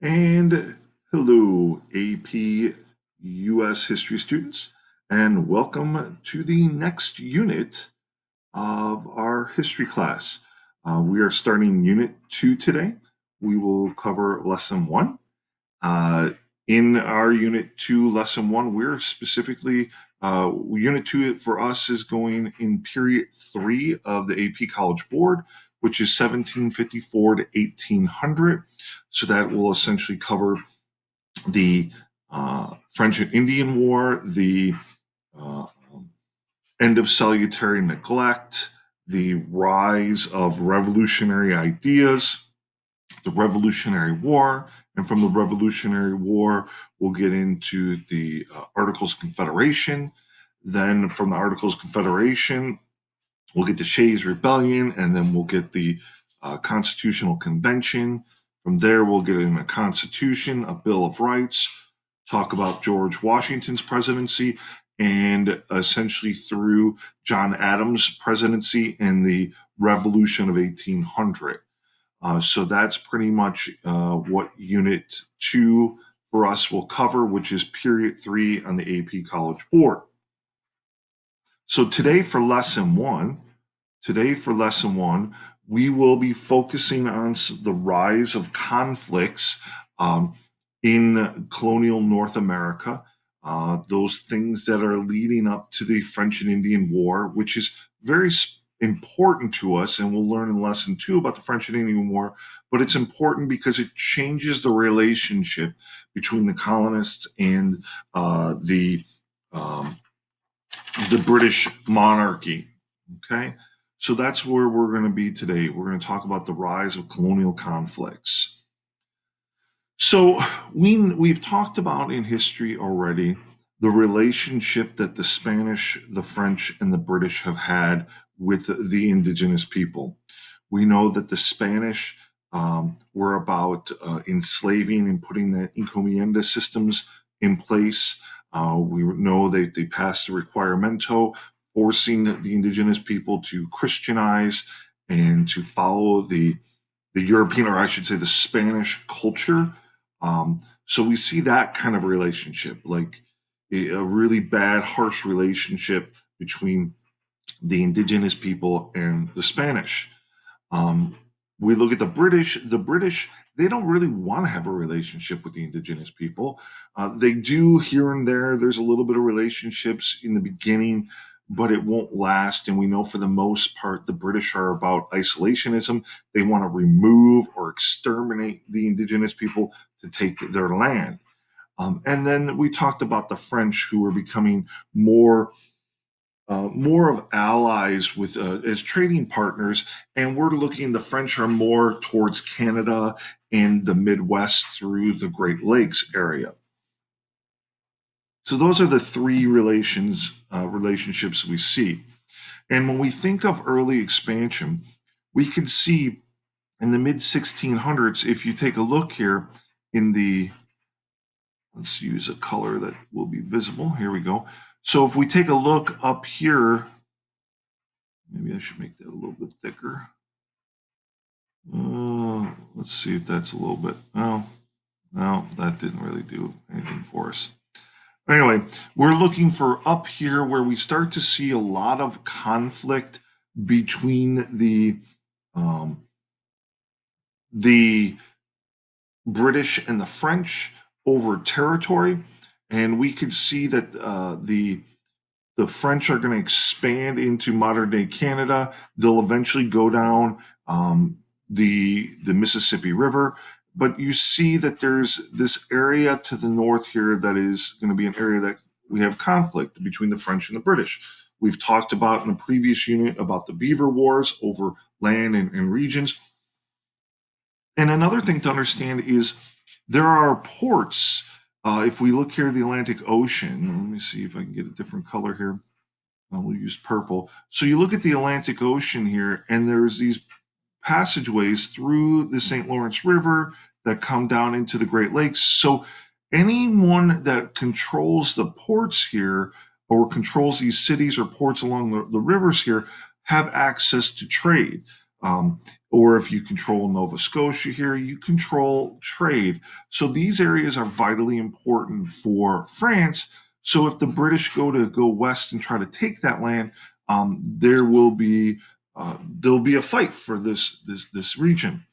And hello, AP US history students, and welcome to the next unit of our history class. We are starting Unit 2 today. We will cover Lesson 1. Uh, in our Unit 2, Lesson 1, we're specifically, Unit 2 for us is going in period 3 of the AP College Board, which is 1754 to 1800. So that will essentially cover the French and Indian War, the uh, end of salutary neglect, the rise of revolutionary ideas, the Revolutionary War, and from the Revolutionary War, we'll get into the Articles of Confederation. Then from the Articles of Confederation, we'll get to Shays' Rebellion, and then we'll get the Constitutional Convention. From there, we'll get in a Constitution, a Bill of Rights, talk about George Washington's presidency, and essentially through John Adams' presidency and the Revolution of 1800. So that's pretty much what Unit 2 for us will cover, which is period 3 on the AP College Board. So today for lesson one, we will be focusing on the rise of conflicts in colonial North America, those things that are leading up to the French and Indian War, which is very important to us. And we'll learn in lesson two about the French and Indian War, but it's important because it changes the relationship between the colonists and um, the British monarchy. Okay, so that's where we're going to be today. We're going to talk about the rise of colonial conflicts. So we've talked about in history already the relationship that the Spanish, the French, and the British have had with the indigenous people. We know that the Spanish were about enslaving and putting the encomienda systems in place. We know that they passed the requiremento, forcing the indigenous people to Christianize and to follow the European, or I should say, the Spanish culture. So we see that kind of relationship, like a really bad, harsh relationship between the indigenous people and the Spanish. Um, we look at the British. The British, they don't really want to have a relationship with the indigenous people. They do here and there. There's a little bit of relationships in the beginning, but it won't last. And we know for the most part, the British are about isolationism. They want to remove or exterminate the indigenous people to take their land. And then we talked about the French, who are becoming more of allies with as trading partners, and we're looking. The French are more towards Canada and the Midwest through the Great Lakes area. So those are the three relationships we see. And when we think of early expansion, we can see in the mid 1600s. If you take a look here in the, let's use a color that will be visible. Here we go. So if we take a look up here, maybe I should make that a little bit thicker. Let's see if that's a little bit. Oh, no, that didn't really do anything for us. Anyway, we're looking for up here where we start to see a lot of conflict between um, the British and the French over territory, and we could see that the French are going to expand into modern day Canada. They'll eventually go down the Mississippi River. But you see that there's this area to the north here that is going to be an area that we have conflict between the French and the British. We've talked about in a previous unit about the Beaver Wars over land and regions. And another thing to understand is there are ports. If we look here at the Atlantic Ocean, let me see if I can get a different color here. We'll use purple. So you look at the Atlantic Ocean here, and there's these passageways through the St. Lawrence River that come down into the Great Lakes. So anyone that controls the ports here or controls these cities or ports along the rivers here have access to trade. or if you control Nova Scotia here, you control trade. So these areas are vitally important for France. So if the British go west and try to take that land, there'll be a fight for this region.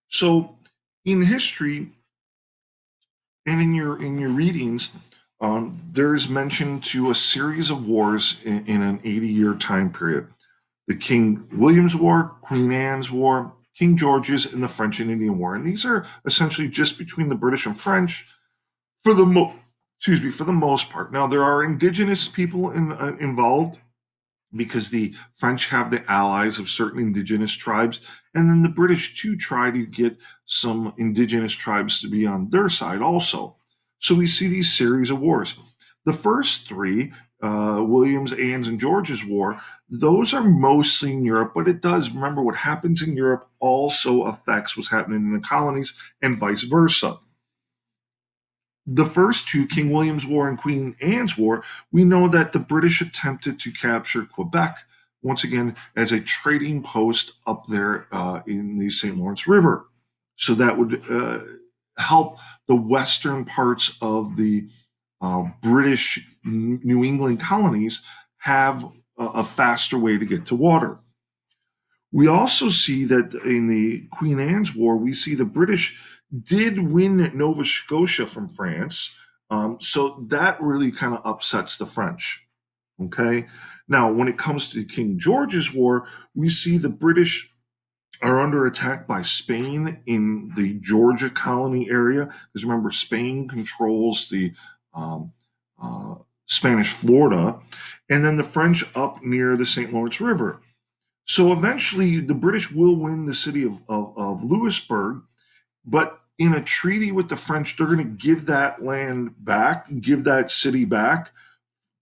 So in history and in your readings, there's mention to a series of wars in an 80-year time period: the King William's War, Queen Anne's War, King George's, and the French and Indian War. And these are essentially just between the British and French for the for the most part. Now there are indigenous people involved, because the French have the allies of certain indigenous tribes, and then the British too try to get some indigenous tribes to be on their side also. So we see these series of wars. The first three, William's, Anne's, and George's War, those are mostly in Europe, but it does, remember, what happens in Europe also affects what's happening in the colonies and vice versa. The first two, King William's War and Queen Anne's War, we know that the British attempted to capture Quebec, once again, as a trading post up there in the St. Lawrence River. So that would help the western parts of the British New England colonies have a faster way to get to water. We also see that in the Queen Anne's War, we see the British did win Nova Scotia from France. So that really kind of upsets the French. Okay. Now, when it comes to King George's War, we see the British are under attack by Spain in the Georgia colony area. Because remember, Spain controls the um, uh, Spanish Florida, and then the French up near the St. Lawrence River. So eventually, the British will win the city of Louisbourg, but in a treaty with the French, they're going to give that land back, give that city back,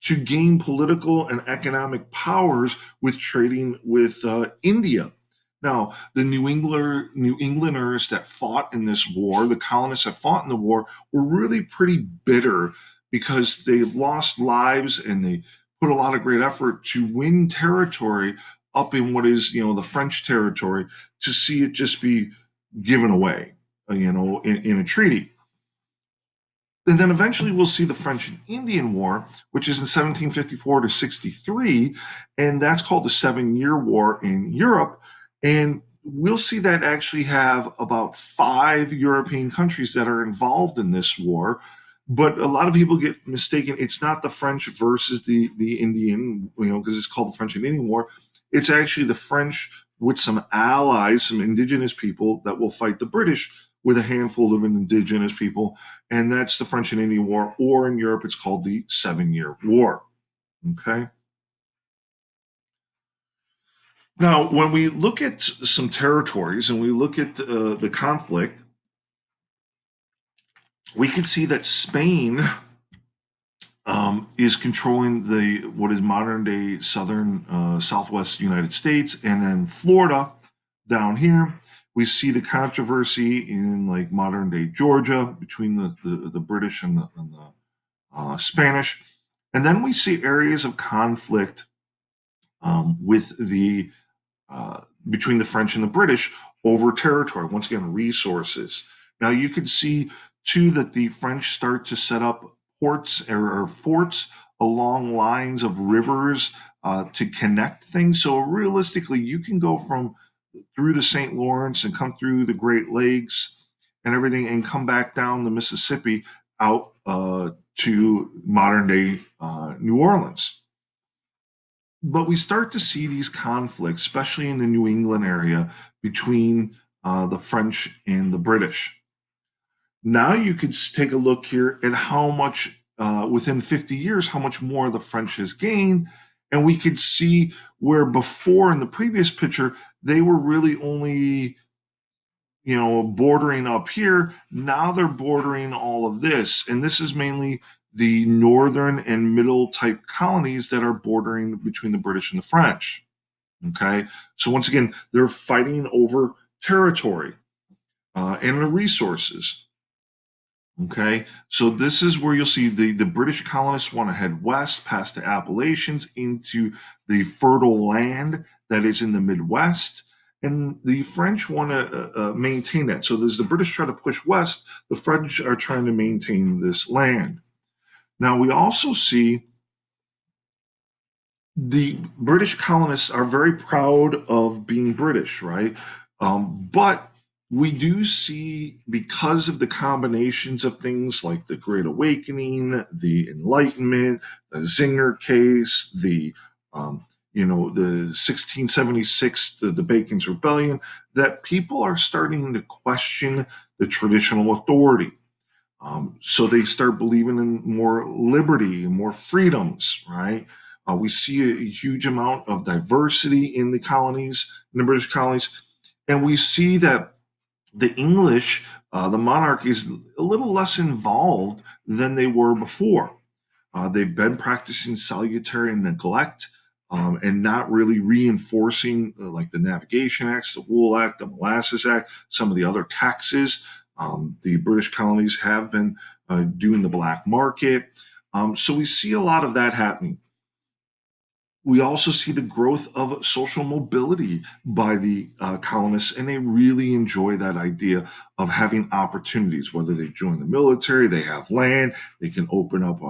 to gain political and economic powers with trading with India. Now, the New Englanders that fought in this war, the colonists that fought in the war, were really pretty bitter because they've lost lives and they put a lot of great effort to win territory up in what is, the French territory, to see it just be given away, in a treaty. And then eventually we'll see the French and Indian War, which is in 1754 to 63, and that's called the Seven-Year War in Europe. And we'll see that actually have about five European countries that are involved in this war. But a lot of people get mistaken. It's not the French versus the Indian, because it's called the French and Indian War. It's actually the French with some allies, some indigenous people that will fight the British with a handful of indigenous people, and that's the French and Indian War, or in Europe, it's called the Seven-Year War. Okay. Now, when we look at some territories and we look at the conflict, we can see that Spain is controlling the what is modern day southern southwest United States, and then Florida down here. We see the controversy in like modern day Georgia between the British and the Spanish. And then we see areas of conflict with the between the French and the British over territory. Once again, resources. Now you can see too that the French start to set up ports or forts along lines of rivers to connect things. So realistically, you can go from through the St. Lawrence and come through the Great Lakes and everything, and come back down the Mississippi out to modern day New Orleans. But we start to see these conflicts, especially in the New England area, between the French and the British. Now you could take a look here at how much, within 50 years, how much more the French has gained. And we could see where before in the previous picture, they were really only, bordering up here. Now they're bordering all of this. And this is mainly the northern and middle type colonies that are bordering between the British and the French. Okay. So once again, they're fighting over territory and the resources. Okay, so this is where you'll see the British colonists want to head west past the Appalachians into the fertile land that is in the Midwest. And the French want to maintain that. So as the British try to push west, the French are trying to maintain this land. Now we also see the British colonists are very proud of being British, right? But we do see, because of the combinations of things like the Great Awakening, the Enlightenment, the Zinger case, the 1676, the Bacon's Rebellion, that people are starting to question the traditional authority. So they start believing in more liberty and more freedoms, right? We see a huge amount of diversity in the colonies, in the British colonies, and we see that the English, the monarch, is a little less involved than they were before. They've been practicing salutary neglect and not really reinforcing like the Navigation Acts, the Wool Act, the Molasses Act, some of the other taxes. The British colonies have been doing the black market. So we see a lot of that happening. We also see the growth of social mobility by the colonists, and they really enjoy that idea of having opportunities. Whether they join the military, they have land, they can open up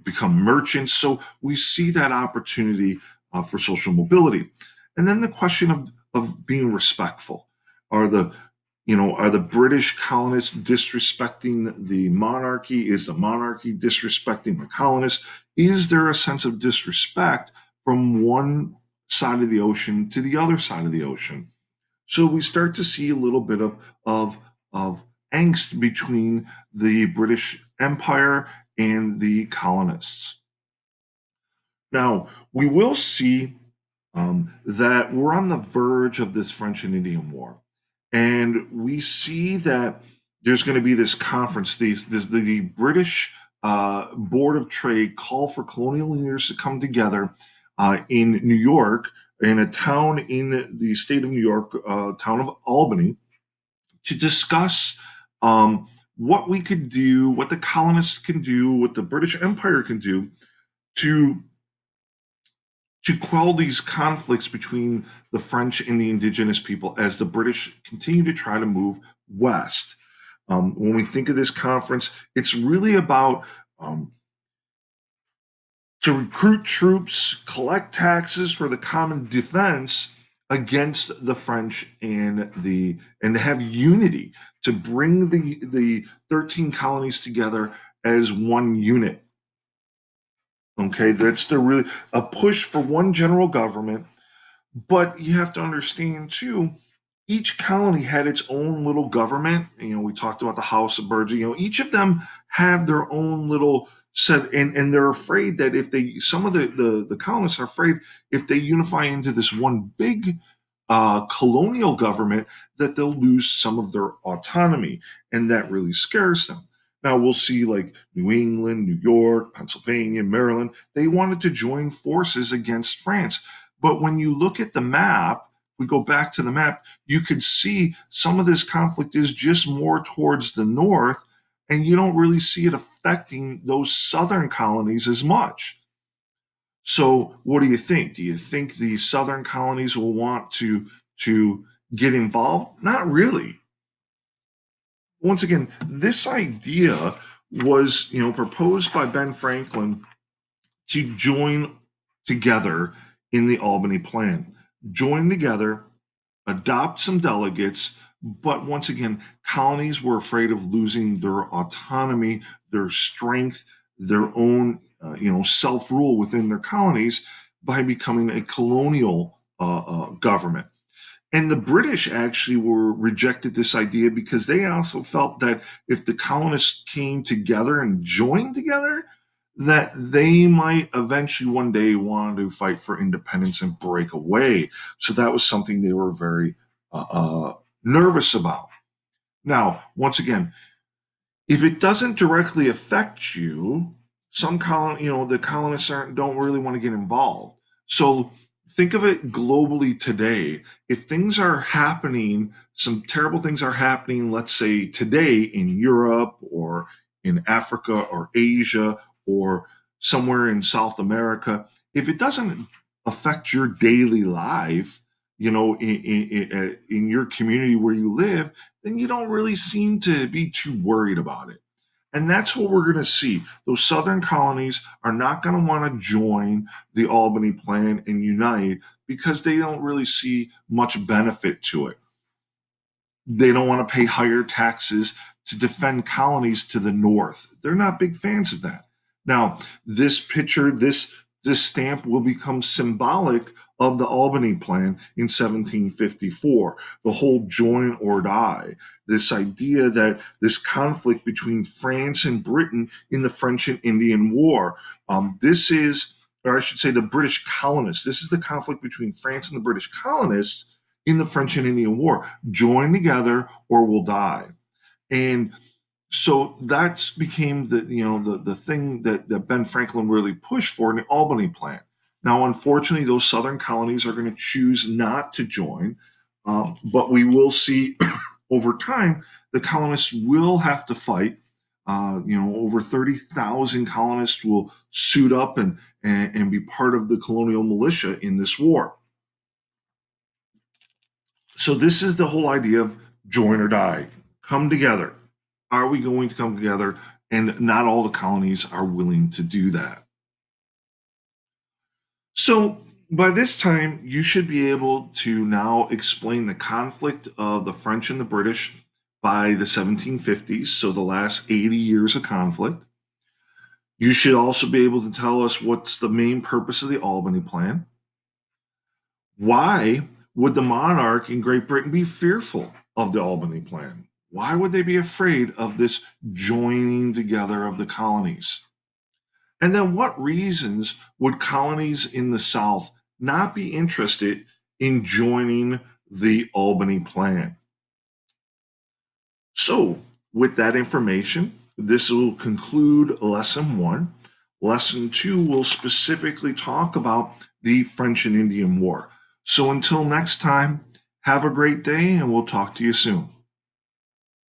become merchants. So we see that opportunity for social mobility. And then the question of being respectful. Are the are the British colonists disrespecting the monarchy? Is the monarchy disrespecting the colonists? Is there a sense of disrespect from one side of the ocean to the other side of the ocean? So we start to see a little bit of angst between the British Empire and the colonists. Now, we will see that we're on the verge of this French and Indian War. And we see that there's going to be this conference. The British Board of Trade call for colonial leaders to come together in New York, in a town in the state of New York, town of Albany, to discuss what we could do, what the colonists can do, what the British Empire can do to quell these conflicts between the French and the indigenous people as the British continue to try to move west. When we think of this conference, it's really about to recruit troops, collect taxes for the common defense against the French and to have unity to bring the 13 colonies together as one unit. Okay, that's the really a push for one general government. But you have to understand too, each colony had its own little government. We talked about the House of Burgesses. Each of them have their own little set, and they're afraid that if they, some of the colonists are afraid if they unify into this one big colonial government, that they'll lose some of their autonomy, and that really scares them. Now we'll see like New England, New York, Pennsylvania, Maryland, they wanted to join forces against France. But when you look at the map, we go back to the map, you could see some of this conflict is just more towards the north, and you don't really see it affecting those southern colonies as much. So, what do you think? Do you think the southern colonies will want to get involved? Not really. Once again, this idea was, proposed by Ben Franklin to join together in the Albany Plan. Join together, adopt some delegates, but once again, colonies were afraid of losing their autonomy, their strength, their own, self rule within their colonies by becoming a colonial government. And the British actually were rejected this idea because they also felt that if the colonists came together and joined together, that they might eventually one day want to fight for independence and break away. So that was something they were very nervous about. Now, once again, if it doesn't directly affect you, the colonists don't really want to get involved. So think of it globally today. If things are happening, some terrible things are happening, let's say today in Europe or in Africa or Asia or somewhere in South America, if it doesn't affect your daily life, in your community where you live, then you don't really seem to be too worried about it. And that's what we're going to see. Those southern colonies are not going to want to join the Albany Plan and unite because they don't really see much benefit to it. They don't want to pay higher taxes to defend colonies to the north. They're not big fans of that. Now, this picture, this stamp will become symbolic of the Albany Plan in 1754. The whole join or die. This idea that this conflict between France and Britain in the French and Indian War. This is, or I should say, the British colonists. This is the conflict between France and the British colonists in the French and Indian War. Join together or we'll die. And so that's became the thing that Ben Franklin really pushed for in the Albany Plan. Now, unfortunately, those southern colonies are going to choose not to join, but we will see over time the colonists will have to fight. Over 30,000 colonists will suit up and be part of the colonial militia in this war. So this is the whole idea of join or die. Come together. Are we going to come together? And not all the colonies are willing to do that. So by this time, you should be able to now explain the conflict of the French and the British by the 1750s, so the last 80 years of conflict. You should also be able to tell us what's the main purpose of the Albany Plan. Why would the monarch in Great Britain be fearful of the Albany Plan? Why would they be afraid of this joining together of the colonies? And then what reasons would colonies in the South not be interested in joining the Albany Plan? So, with that information, this will conclude lesson one. Lesson two will specifically talk about the French and Indian War. So, until next time, have a great day and we'll talk to you soon.